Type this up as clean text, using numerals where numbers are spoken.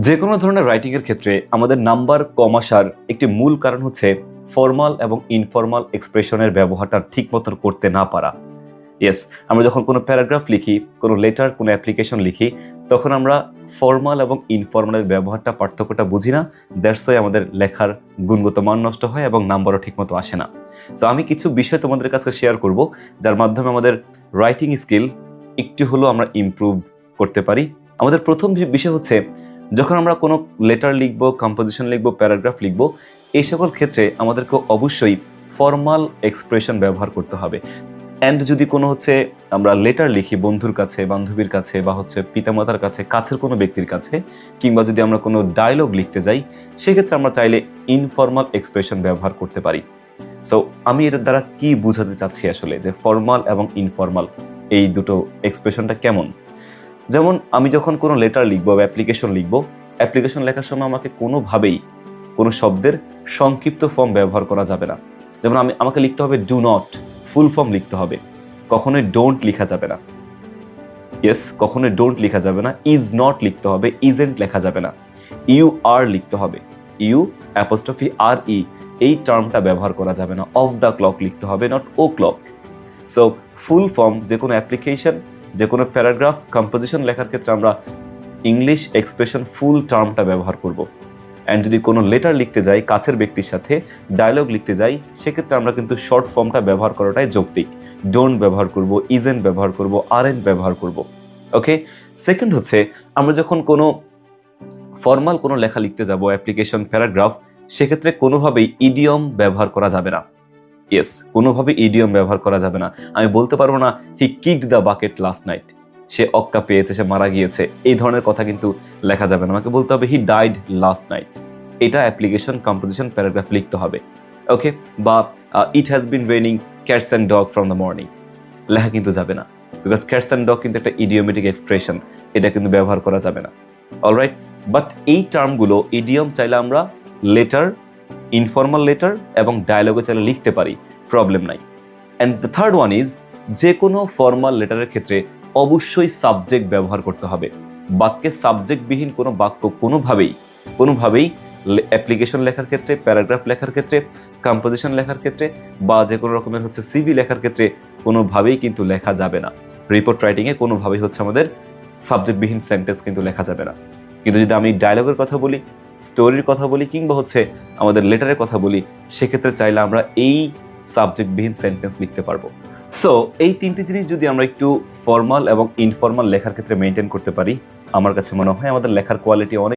যে কোনো ধরনের রাইটিং এর ক্ষেত্রে আমাদের নাম্বার কম আসার একটি মূল কারণ হচ্ছে ফর্মাল এবং ইনফর্মাল এক্সপ্রেশনের ব্যবহারটা ঠিক মতো করতে না পারা। ইয়েস, আমরা যখন কোনো প্যারাগ্রাফ লিখি, কোনো লেটার, কোনো অ্যাপ্লিকেশন লিখি, তখন আমরা ফর্মাল এবং ইনফর্মালের ব্যবহারটা, পার্থক্যটা বুঝি না। দ্যাটস ওয়াই আমাদের লেখার গুণগত মান নষ্ট হয় এবং নাম্বারও ঠিকমতো আসে না। সো আমি কিছু বিষয় তোমাদের কাছে শেয়ার করব, যার মাধ্যমে আমাদের রাইটিং স্কিল একটু হলেও আমরা ইমপ্রুভ করতে পারি। আমাদের প্রথম বিষয় হচ্ছে, যখন আমরা কোনো লেটার লিখব, কম্পোজিশন লিখব, প্যারাগ্রাফ লিখব, এই সকল ক্ষেত্রে আমাদেরকে অবশ্যই ফর্মাল এক্সপ্রেশন ব্যবহার করতে হবে। অ্যান্ড যদি কোনো আমরা লেটার লিখি বন্ধুর কাছে, বান্ধবীর কাছে, বা পিতামাতার কাছে, কাছের কোনো ব্যক্তির কাছে, কিংবা যদি আমরা কোনো ডায়লগ লিখতে যাই, সেক্ষেত্রে আমরা চাইলে ইনফর্মাল এক্সপ্রেশন ব্যবহার করতে পারি। সো আমি এর দ্বারা কি বোঝাতে চাচ্ছি আসলে, যে ফর্মাল এবং ইনফর্মাল এই দুটো এক্সপ্রেশনটা কেমন। যেমন আমি যখন কোনো লেটার লিখবো বা অ্যাপ্লিকেশন লেখার সময় আমাকে কোনোভাবেই কোনো শব্দের সংক্ষিপ্ত ফর্ম ব্যবহার করা যাবে না। যেমন আমাকে লিখতে হবে ডু নট, ফুল ফর্ম লিখতে হবে। কখনোই ডোন্ট লেখা যাবে না। ইয়েস, কখনোই ডোন্ট লেখা যাবে না। ইজ নট লিখতে হবে, ইজেন্ট লেখা যাবে না। ইউ আর লিখতে হবে, ইউ অ্যাপোস্ট্রফি আর ই, এই টার্মটা ব্যবহার করা যাবে না। অফ দ্য ক্লক লিখতে হবে, not o'clock. So full form যে কোনো অ্যাপ্লিকেশন, যে কোনো প্যারাগ্রাফ, কম্পোজিশন লেখার ক্ষেত্রে আমরা ইংলিশ এক্সপ্রেশন ফুল টার্মটা ব্যবহার করব। অ্যান্ড যদি কোনো লেটার লিখতে যাই কাছের ব্যক্তির সাথে, ডায়লগ লিখতে যাই, সেক্ষেত্রে আমরা কিন্তু শর্ট ফর্মটা ব্যবহার করাটাই যৌক্তিক। ডোন্ট ব্যবহার করব, ইজেন্ট ব্যবহার করব, আরএন্ট ব্যবহার করব। ওকে। সেকেন্ড হচ্ছে, আমরা যখন কোনো ফর্মাল কোনো লেখা লিখতে যাব, অ্যাপ্লিকেশন, প্যারাগ্রাফ, সেক্ষেত্রে কোনোভাবেই ইডিয়ম ব্যবহার করা যাবে না। ইয়েস, কোনোভাবে ইডিয়ম ব্যবহার করা যাবে না। আমি বলতে পারবো না he kicked the bucket last night, সে অক্কা পেয়েছে, সে মারা গিয়েছে, এই ধরনের কথা কিন্তু লেখা যাবে না। আমাকে বলতে হবে হি ডাইড লাস্ট নাইট। এটা অ্যাপ্লিকেশন, কম্পোজিশন, প্যারাগ্রাফ লিখতে হবে। ওকে। বা it has been raining cats and dog from the morning, লেখা কিন্তু যাবে না, বিকজ ক্যাটস অ্যান্ড ডগ কিন্তু একটা ইডিওমেটিক এক্সপ্রেশন, এটা কিন্তু ব্যবহার করা যাবে না। অলরাইট। বাট এই টার্মগুলো, ইডিয়ম, চাইলে আমরা লেটার, ইনফর্মাল লেটার এবং ডায়লগে চাইলে লিখতে পারি, প্রবলেম নাই। And the third one is, যে কোনো ফর্মাল লেটারের ক্ষেত্রে অবশ্যই সাবজেক্ট ব্যবহার করতে হবে। বাক্যে সাবজেক্টবিহীন কোনো বাক্য কোনোভাবেই অ্যাপ্লিকেশন লেখার ক্ষেত্রে, প্যারাগ্রাফ লেখার ক্ষেত্রে, কম্পোজিশন লেখার ক্ষেত্রে, বা যে কোনো রকমের সিভি লেখার ক্ষেত্রে কোনোভাবেই কিন্তু লেখা যাবে না। রিপোর্ট রাইটিংয়ে কোনোভাবেই আমাদের সাবজেক্টবিহীন সেন্টেন্স কিন্তু লেখা যাবে না। কিন্তু যদি আমি ডায়লগের কথা বলি, স্টোরির কথা বলি, কিংবা আমাদের লেটারের কথা বলি, সেক্ষেত্রে চাইলে আমরা এই সাবজেক্টবিহীন সেন্টেন্স লিখতে পারবো। সো এই তিনটি জিনিস যদি আমরা একটু ফর্মাল এবং ইনফর্মাল লেখার ক্ষেত্রে মেনটেন করতে পারি, আমার কাছে মনে হয় আমাদের লেখার কোয়ালিটি অনেক